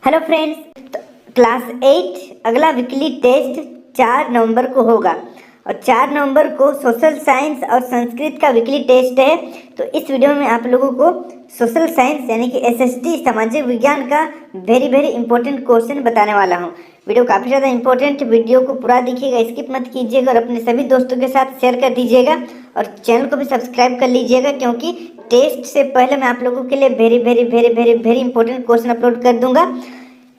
Hello friends, class 8 अगला weekly test 4 नवंबर को होगा और 4 नवंबर को सोशल साइंस और संस्कृत का वीकली टेस्ट है। तो इस वीडियो में आप लोगों को सोशल साइंस यानी कि एसएसटी सामाजिक विज्ञान का वेरी इंपॉर्टेंट क्वेश्चन बताने वाला हूँ। वीडियो काफ़ी ज़्यादा इंपॉर्टेंट, वीडियो को पूरा देखिएगा, स्किप मत कीजिएगा और अपने सभी दोस्तों के साथ शेयर कर दीजिएगा और चैनल को भी सब्सक्राइब कर लीजिएगा, क्योंकि टेस्ट से पहले मैं आप लोगों के लिए वेरी इंपॉर्टेंट क्वेश्चन अपलोड कर दूंगा।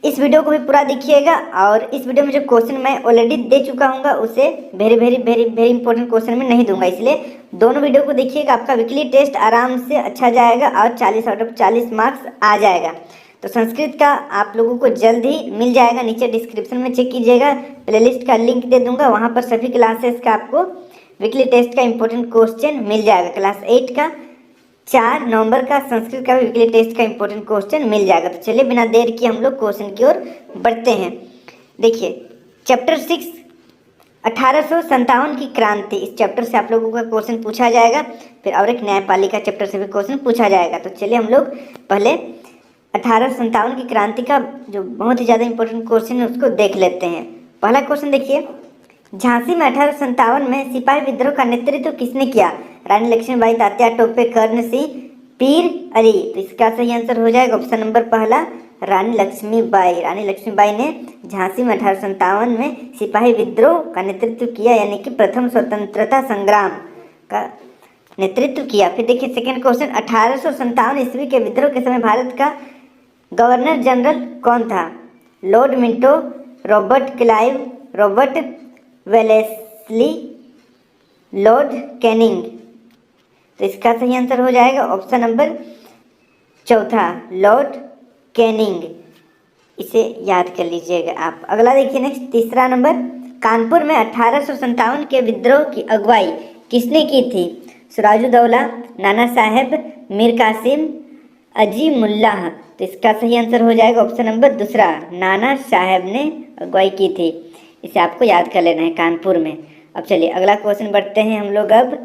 इस वीडियो को भी पूरा देखिएगा और इस वीडियो में जो क्वेश्चन मैं ऑलरेडी दे चुका हूँ उसे वेरी इंपॉर्टेंट क्वेश्चन में नहीं दूंगा, इसलिए दोनों वीडियो को देखिएगा। आपका वीकली टेस्ट आराम से अच्छा जाएगा और 40 आउट ऑफ 40 मार्क्स आ जाएगा। तो संस्कृत का आप लोगों को जल्द ही मिल जाएगा, नीचे डिस्क्रिप्शन में चेक कीजिएगा, प्लेलिस्ट का लिंक दे दूंगा, वहाँ पर सभी क्लासेस का आपको वीकली टेस्ट का इंपॉर्टेंट क्वेश्चन मिल जाएगा। क्लास 8 का 4 नवंबर का संस्कृत का वीकली टेस्ट का इंपॉर्टेंट क्वेश्चन मिल जाएगा। तो चलिए बिना देर किए हम लोग क्वेश्चन की ओर बढ़ते हैं। देखिए चैप्टर 6 1857 की क्रांति, इस चैप्टर से आप लोगों का क्वेश्चन पूछा जाएगा। फिर और एक न्यायपालिका चैप्टर से भी क्वेश्चन पूछा जाएगा। तो चलिए हम लोग पहले 1857 की क्रांति का जो बहुत ही ज़्यादा इंपॉर्टेंट क्वेश्चन है उसको देख लेते हैं। पहला क्वेश्चन देखिए, झांसी में 1857 में सिपाही विद्रोह का नेतृत्व किसने किया? रानी लक्ष्मीबाई, तात्या टोपे, कर्ण सिंह, पीर अली। तो इसका सही आंसर हो जाएगा ऑप्शन नंबर पहला, रानी लक्ष्मीबाई। रानी लक्ष्मीबाई ने झांसी में 1857 में सिपाही विद्रोह का नेतृत्व किया, यानी कि प्रथम स्वतंत्रता संग्राम का नेतृत्व किया। फिर देखिए सेकेंड क्वेश्चन, 1857 ईस्वी के विद्रोह के समय भारत का गवर्नर जनरल कौन था? Lord Minto, Robert Clive, Robert Wellesley, Lord Canning. तो इसका सही आंसर हो जाएगा ऑप्शन नंबर चौथा, लॉर्ड कैनिंग। इसे याद कर लीजिएगा आप। अगला देखिए नेक्स्ट, तीसरा नंबर, कानपुर में 1857 के विद्रोह की अगुवाई किसने की थी? सिराजुद्दौला, नाना साहेब, मीर कासिम, अजीमुल्लाह। तो इसका सही आंसर हो जाएगा ऑप्शन नंबर दूसरा, नाना साहेब ने अगुवाई की थी। इसे आपको याद कर लेना है, कानपुर में। अब चलिए अगला क्वेश्चन बढ़ते हैं हम लोग अब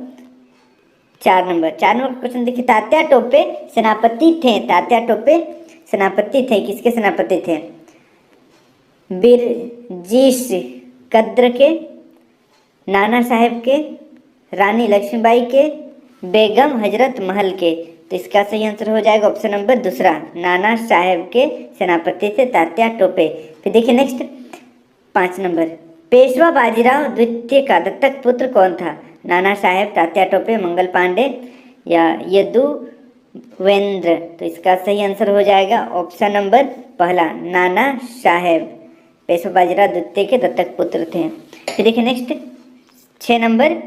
4 नंबर क्वेश्चन देखिए, तात्या टोपे सेनापति थे। तात्या टोपे सेनापति थे, किसके सेनापति थे? बिरजिश कद्र के, नाना साहेब के, रानी लक्ष्मीबाई के, बेगम हजरत महल के। तो इसका सही आंसर हो जाएगा ऑप्शन नंबर दूसरा, नाना साहेब के सेनापति थे तात्या टोपे। फिर देखिए नेक्स्ट 5 नंबर, पेशवा बाजीराव द्वितीय का दत्तक पुत्र कौन था? नाना साहेब, तात्या टोपे, मंगल पांडे या यदुवेंद्र। तो इसका सही आंसर हो जाएगा ऑप्शन नंबर पहला, नाना साहेब पेशवा बाजीराव द्वितीय के दत्तक पुत्र थे। फिर देखिए नेक्स्ट 6 नंबर,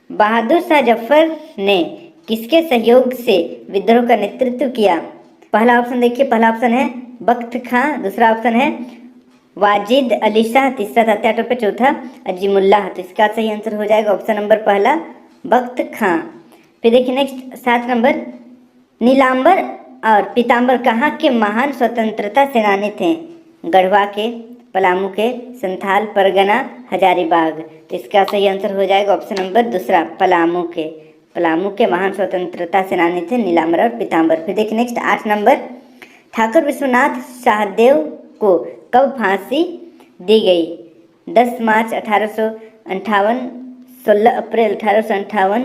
बहादुर शाह जफर ने किसके सहयोग से विद्रोह का नेतृत्व किया? पहला ऑप्शन देखिए, पहला ऑप्शन है बख्त खां, दूसरा ऑप्शन है वाजिद अली शाह, तीसरा तात्या टोपे, चौथा अजीमुल्लाह। तो इसका सही आंसर हो जाएगा ऑप्शन नंबर पहला, बख्त खां। फिर देखिए नेक्स्ट 7 नंबर, नीलांबर और पीतांबर कहाँ के महान स्वतंत्रता सेनानी थे? गढ़वा के, पलामू के, संथाल परगना, हजारीबाग। तो इसका सही आंसर हो जाएगा ऑप्शन नंबर दूसरा, पलामू के महान स्वतंत्रता सेनानी थे नीलांबर और पीतांबर। फिर देखिए नेक्स्ट 8 नंबर, ठाकुर विश्वनाथ शाहदेव को कब फांसी दी गई? 10 मार्च 1858, 16 अप्रैल 1858,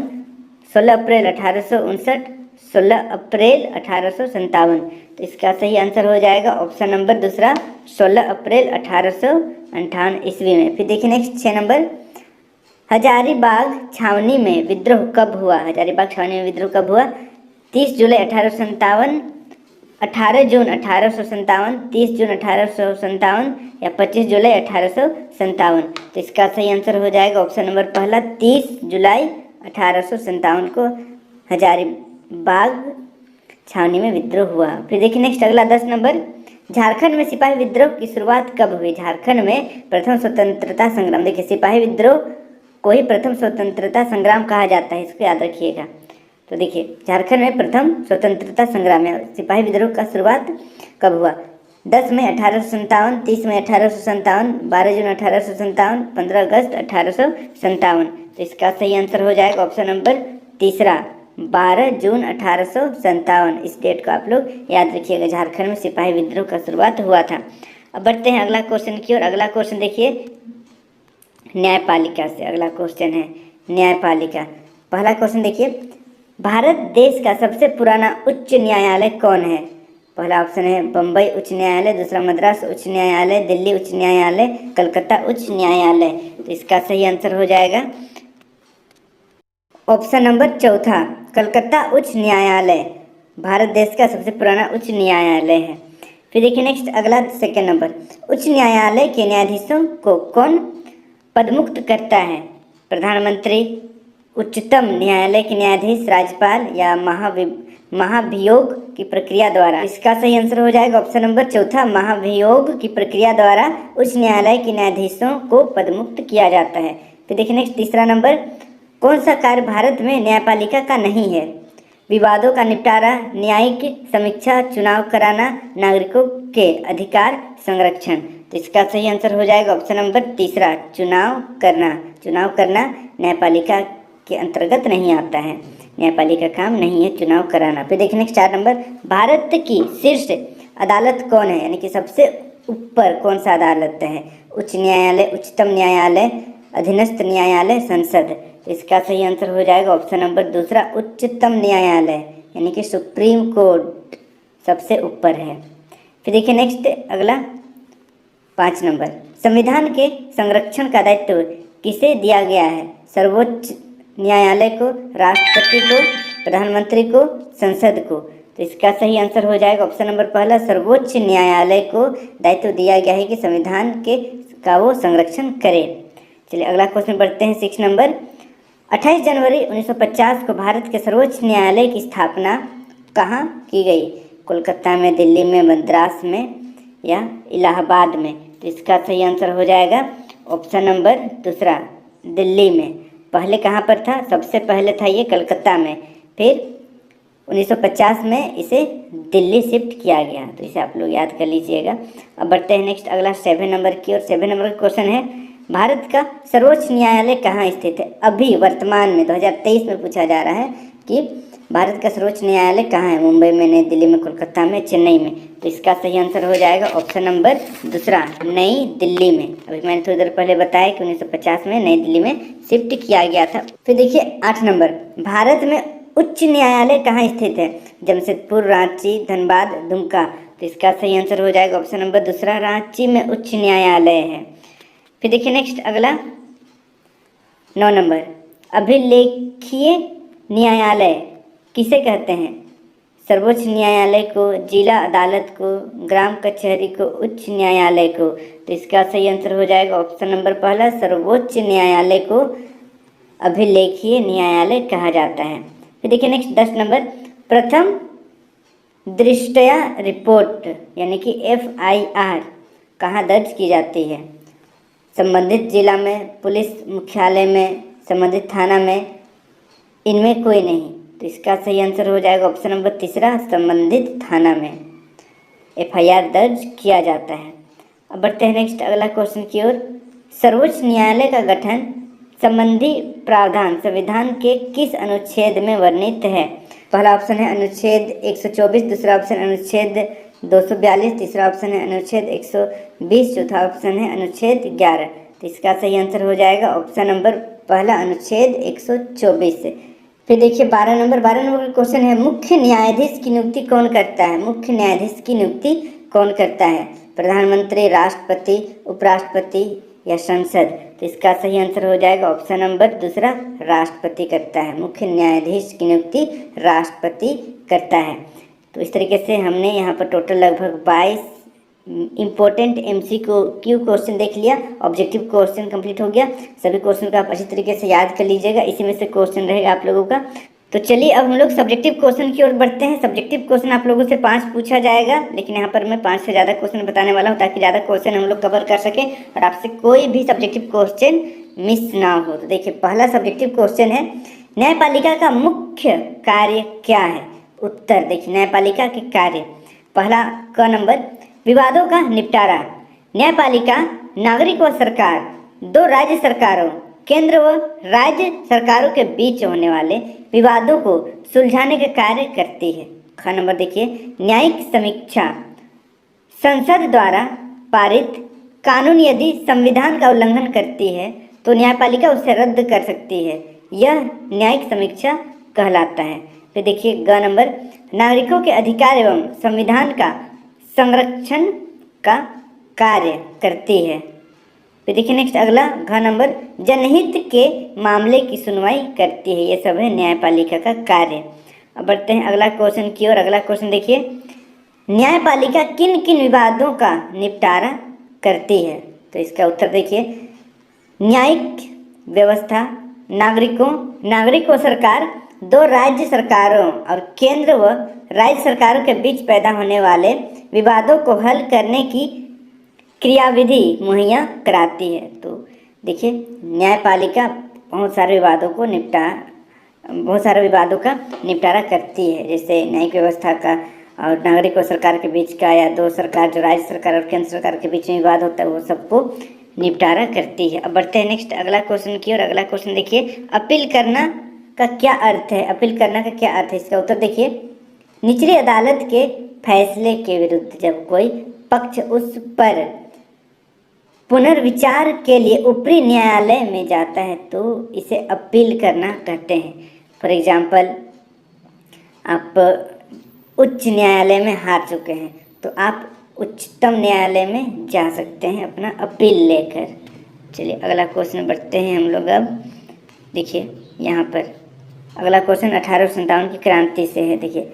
16 अप्रैल 1859, 16 अप्रैल 1857। तो इसका सही आंसर हो जाएगा ऑप्शन नंबर दूसरा, 16 अप्रैल 1858 ईस्वी में। फिर देखिए नेक्स्ट 6 नंबर, हजारीबाग छावनी में विद्रोह कब हुआ? हजारीबाग छावनी में विद्रोह कब हुआ? 30 जुलाई 1857, 18 जून 1857, 30 जून 1857 या 25 जुलाई 1857। तो इसका सही आंसर हो जाएगा ऑप्शन नंबर पहला, 30 जुलाई 1857 को हजारीबाग छावनी में विद्रोह हुआ। फिर देखिए नेक्स्ट अगला 10 नंबर, झारखंड में सिपाही विद्रोह की शुरुआत कब हुई? झारखंड में प्रथम स्वतंत्रता संग्राम, देखिए सिपाही विद्रोह को ही प्रथम स्वतंत्रता संग्राम कहा जाता है, इसको याद रखिएगा। तो देखिए झारखंड में प्रथम स्वतंत्रता संग्राम या सिपाही विद्रोह का शुरुआत कब हुआ? 10 मई 1857, 30 मई 1857, 12 जून 1857, 15 अगस्त 1857। तो इसका सही आंसर हो जाएगा ऑप्शन नंबर तीसरा, 12 जून 1857। इस डेट को आप लोग याद रखिएगा। झारखंड में सिपाही विद्रोह का शुरुआत हुआ था। अब बढ़ते हैं अगला क्वेश्चन की ओर। अगला क्वेश्चन देखिए न्यायपालिका से। अगला क्वेश्चन है न्यायपालिका। पहला क्वेश्चन देखिए, भारत देश का सबसे पुराना उच्च न्यायालय कौन है? पहला ऑप्शन है बम्बई उच्च न्यायालय, दूसरा मद्रास उच्च न्यायालय, दिल्ली उच्च न्यायालय, कलकत्ता उच्च न्यायालय। तो इसका सही आंसर हो जाएगा ऑप्शन नंबर चौथा, कलकत्ता उच्च न्यायालय भारत देश का सबसे पुराना उच्च न्यायालय है। फिर देखिए नेक्स्ट अगला सेकंड नंबर, उच्च न्यायालय के न्यायाधीशों को कौन पदमुक्त करता है? प्रधानमंत्री, उच्चतम न्यायालय के न्यायाधीश, राज्यपाल या महाभियोग की प्रक्रिया द्वारा? इसका सही आंसर हो जाएगा ऑप्शन नंबर चौथा, महाभियोग की प्रक्रिया द्वारा उच्च न्यायालय के न्यायाधीशों को पदमुक्त किया जाता है। फिर देखिए नेक्स्ट तीसरा नंबर, कौन सा कार्य भारत में न्यायपालिका का नहीं है? विवादों का निपटारा, न्यायिक समीक्षा, चुनाव कराना, नागरिकों के अधिकार संरक्षण। तो इसका सही आंसर हो जाएगा ऑप्शन नंबर तीसरा, चुनाव करना। चुनाव करना न्यायपालिका के अंतर्गत नहीं आता है, न्यायपालिका काम नहीं है चुनाव कराना। फिर देखिए नेक्स्ट 4 नंबर, भारत की शीर्ष अदालत कौन है? यानी कि सबसे ऊपर कौन सा अदालत है? उच्च न्यायालय, उच्चतम न्यायालय, अधीनस्थ न्यायालय, संसद। तो इसका सही आंसर हो जाएगा ऑप्शन नंबर दूसरा, उच्चतम न्यायालय यानी कि सुप्रीम कोर्ट सबसे ऊपर है। फिर देखिए नेक्स्ट अगला 5 नंबर, संविधान के संरक्षण का दायित्व किसे दिया गया है? सर्वोच्च न्यायालय को, राष्ट्रपति को, प्रधानमंत्री को, संसद को? तो इसका सही आंसर हो जाएगा ऑप्शन नंबर पहला, सर्वोच्च न्यायालय को दायित्व दिया गया है कि संविधान के का वो संरक्षण करे। चलिए अगला क्वेश्चन बढ़ते हैं 6 नंबर, 28 जनवरी 1950 को भारत के सर्वोच्च न्यायालय की स्थापना कहाँ की गई? कोलकाता में, दिल्ली में, मद्रास में या इलाहाबाद में? तो इसका सही आंसर हो जाएगा ऑप्शन नंबर दूसरा, दिल्ली में। पहले कहाँ पर था? सबसे पहले था ये कलकत्ता में, फिर 1950 में इसे दिल्ली शिफ्ट किया गया। तो इसे आप लोग याद कर लीजिएगा। अब बढ़ते हैं नेक्स्ट अगला 7 नंबर की और 7 नंबर का क्वेश्चन है, भारत का सर्वोच्च न्यायालय कहाँ स्थित है? अभी वर्तमान में 2023 में पूछा जा रहा है कि भारत का सर्वोच्च न्यायालय कहाँ है? मुंबई में, नई दिल्ली में, कोलकाता में, चेन्नई में? तो इसका सही आंसर हो जाएगा ऑप्शन नंबर दूसरा, नई दिल्ली में। अभी मैंने थोड़ी देर पहले बताया कि 1950 में नई दिल्ली में शिफ्ट किया गया था। फिर देखिए 8 नंबर, भारत में उच्च न्यायालय कहाँ स्थित है? जमशेदपुर, रांची, धनबाद, दुमका? तो इसका सही आंसर हो जाएगा ऑप्शन नंबर दूसरा, रांची में उच्च न्यायालय है। फिर देखिए नेक्स्ट अगला 9 नंबर, अभिलेखीय न्यायालय किसे कहते हैं? सर्वोच्च न्यायालय को, जिला अदालत को, ग्राम कचहरी को, उच्च न्यायालय को? तो इसका सही आंसर हो जाएगा ऑप्शन नंबर पहला, सर्वोच्च न्यायालय को अभिलेखीय न्यायालय कहा जाता है। फिर देखिए नेक्स्ट 10 नंबर, प्रथम दृष्टया रिपोर्ट यानी कि FIR कहाँ दर्ज की जाती है? संबंधित जिला में, पुलिस मुख्यालय में, संबंधित थाना में, इनमें कोई नहीं? तो इसका सही आंसर हो जाएगा ऑप्शन नंबर तीसरा, संबंधित थाना में FIR दर्ज किया जाता है। अब बढ़ते हैं नेक्स्ट अगला क्वेश्चन की ओर, सर्वोच्च न्यायालय का गठन संबंधी प्रावधान संविधान के किस अनुच्छेद में वर्णित है? पहला ऑप्शन है अनुच्छेद 124, दूसरा ऑप्शन अनुच्छेद 242, तीसरा ऑप्शन है अनुच्छेद 120, चौथा ऑप्शन है अनुच्छेद 11। तो इसका सही आंसर हो जाएगा ऑप्शन नंबर पहला, अनुच्छेद 124। फिर देखिए 12 नंबर का क्वेश्चन है, मुख्य न्यायाधीश की नियुक्ति कौन करता है? मुख्य न्यायाधीश की नियुक्ति कौन करता है? प्रधानमंत्री, राष्ट्रपति, उपराष्ट्रपति या संसद? तो इसका सही आंसर हो जाएगा ऑप्शन नंबर दूसरा, राष्ट्रपति करता है। मुख्य न्यायाधीश की नियुक्ति राष्ट्रपति करता है। तो इस तरीके से हमने यहाँ पर टोटल लगभग 22 इम्पोर्टेंट MCQ क्वेश्चन देख लिया। ऑब्जेक्टिव क्वेश्चन कंप्लीट हो गया। सभी क्वेश्चन को आप अच्छी तरीके से याद कर लीजिएगा, इसी में से क्वेश्चन रहेगा आप लोगों का। तो चलिए अब हम लोग सब्जेक्टिव क्वेश्चन की ओर बढ़ते हैं। सब्जेक्टिव क्वेश्चन आप लोगों से 5 पूछा जाएगा, लेकिन यहाँ पर मैं 5 से ज़्यादा क्वेश्चन बताने वाला हूँ ताकि ज़्यादा क्वेश्चन हम लोग कवर कर सकें और आपसे कोई भी सब्जेक्टिव क्वेश्चन मिस ना हो। तो देखिए पहला सब्जेक्टिव क्वेश्चन है, न्यायपालिका का मुख्य कार्य क्या है? उत्तर देखिए, न्यायपालिका के कार्य, पहला क नंबर, विवादों का निपटारा। न्यायपालिका नागरिक व सरकार, 2 राज्य सरकारों, केंद्र व राज्य सरकारों के बीच होने वाले विवादों को सुलझाने का कार्य करती है। ख नंबर देखिए, न्यायिक समीक्षा, संसद द्वारा पारित कानून यदि संविधान का उल्लंघन करती है तो न्यायपालिका उसे रद्द कर सकती है, यह न्यायिक समीक्षा कहलाता है। फिर देखिए ग नंबर, नागरिकों के अधिकार एवं संविधान का संरक्षण का कार्य करती है। फिर देखिए नेक्स्ट अगला घ नंबर, जनहित के मामले की सुनवाई करती है। ये सब है न्यायपालिका का कार्य। अब बढ़ते हैं अगला क्वेश्चन की ओर। अगला क्वेश्चन देखिए, न्यायपालिका किन किन विवादों का निपटारा करती है? तो इसका उत्तर देखिए, न्यायिक व्यवस्था, नागरिक व सरकार, दो राज्य सरकारों और केंद्र व राज्य सरकारों के बीच पैदा होने वाले विवादों को हल करने की क्रियाविधि मुहैया कराती है। तो देखिए न्यायपालिका बहुत सारे विवादों का निपटारा करती है, जैसे न्यायिक व्यवस्था का और नागरिक और सरकार के बीच का, या दो सरकार जो राज्य सरकार और केंद्र सरकार के बीच में विवाद होता है वो सबको निपटारा करती है। अब बढ़ते हैं नेक्स्ट अगला क्वेश्चन की ओर। अगला क्वेश्चन देखिए, अपील करना का क्या अर्थ है? अपील करना का क्या अर्थ है? इसका उत्तर देखिए, निचली अदालत के फैसले के विरुद्ध जब कोई पक्ष उस पर पुनर्विचार के लिए ऊपरी न्यायालय में जाता है तो इसे अपील करना कहते हैं। फॉर एग्जाम्पल, आप उच्च न्यायालय में हार चुके हैं तो आप उच्चतम न्यायालय में जा सकते हैं अपना अपील लेकर। चलिए अगला क्वेश्चन बढ़ते हैं हम लोग। अब देखिए यहाँ पर अगला क्वेश्चन 1857 की क्रांति से है। देखिए,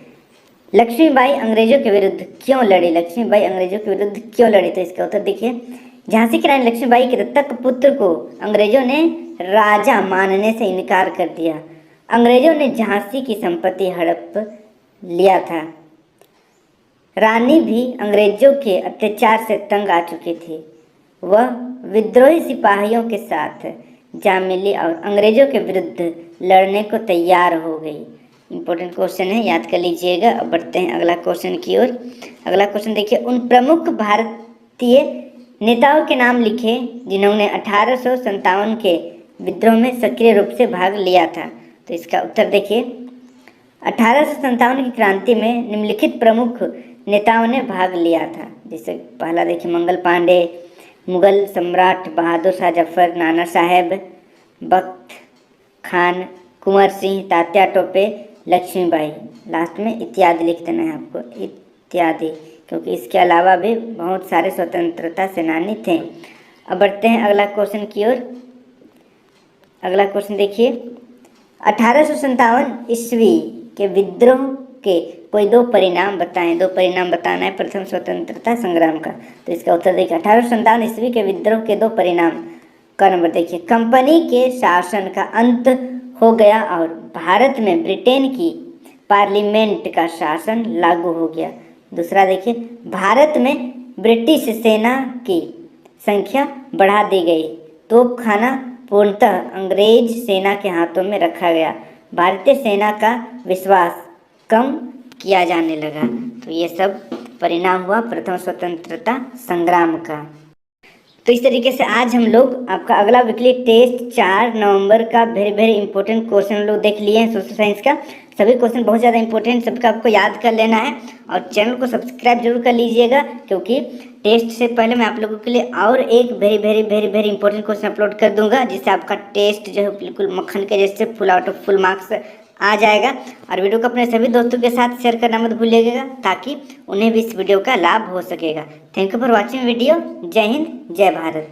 लक्ष्मीबाई अंग्रेजों के विरुद्ध क्यों लड़ी? लक्ष्मीबाई अंग्रेजों के विरुद्ध क्यों लड़ी? तो इसका उत्तर देखिए, झांसी की रानी लक्ष्मीबाई के दत्तक पुत्र को अंग्रेजों ने राजा मानने से इनकार कर दिया। अंग्रेजों ने झांसी की संपत्ति हड़प लिया था। रानी भी अंग्रेजों के अत्याचार से तंग आ चुकी थी। वह विद्रोही सिपाहियों के साथ जा मिली और अंग्रेजों के विरुद्ध लड़ने को तैयार हो गई। इंपॉर्टेंट क्वेश्चन है, याद कर लीजिएगा। अब बढ़ते हैं अगला क्वेश्चन की ओर। अगला क्वेश्चन देखिए, उन प्रमुख भारतीय नेताओं के नाम लिखे जिन्होंने 1857 के विद्रोह में सक्रिय रूप से भाग लिया था। तो इसका उत्तर देखिए, 1857 की क्रांति में निम्नलिखित प्रमुख नेताओं ने भाग लिया था। जैसे पहला देखिए, मंगल पांडे, मुगल सम्राट बहादुर शाह जफर, नाना साहेब, बख्त खान, कुंवर सिंह, तात्या टोपे, लक्ष्मीबाई। लास्ट में इत्यादि लिख देना है आपको, इत्यादि, क्योंकि इसके अलावा भी बहुत सारे स्वतंत्रता सेनानी थे। अब बढ़ते हैं अगला क्वेश्चन की ओर। अगला क्वेश्चन देखिए, 1857 ईस्वी के विद्रोह के कोई दो परिणाम बताएं। दो परिणाम बताना है प्रथम स्वतंत्रता संग्राम का। तो इसका उत्तर देखिए, 1857 ईस्वी के विद्रोह के दो परिणाम का नंबर देखिए, कंपनी के शासन का अंत हो गया और भारत में ब्रिटेन की पार्लियामेंट का शासन लागू हो गया। दूसरा देखिए, भारत में ब्रिटिश सेना की संख्या बढ़ा दी गई। तोपखाना पूर्णतः अंग्रेज सेना के हाथों में रखा गया। भारतीय सेना का विश्वास कम किया जाने लगा। तो ये सब परिणाम हुआ प्रथम स्वतंत्रता संग्राम का। तो इस तरीके से आज हम लोग आपका अगला वीकली टेस्ट 4 नवंबर का वेरी इंपॉर्टेंट क्वेश्चन लोग देख लिए हैं सोशल साइंस का। सभी क्वेश्चन बहुत ज़्यादा इंपॉर्टेंट, सबका आपको याद कर लेना है और चैनल को सब्सक्राइब जरूर कर लीजिएगा, क्योंकि टेस्ट से पहले मैं आप लोगों के लिए और एक वेरी इंपॉर्टेंट क्वेश्चन अपलोड कर दूंगा, जिससे आपका टेस्ट जो है बिल्कुल मक्खन के जैसे full out of full marks आ जाएगा। और वीडियो को अपने सभी दोस्तों के साथ शेयर करना मत भूलिएगा, ताकि उन्हें भी इस वीडियो का लाभ हो सकेगा। Thank you for watching video. जय हिंद, जय भारत।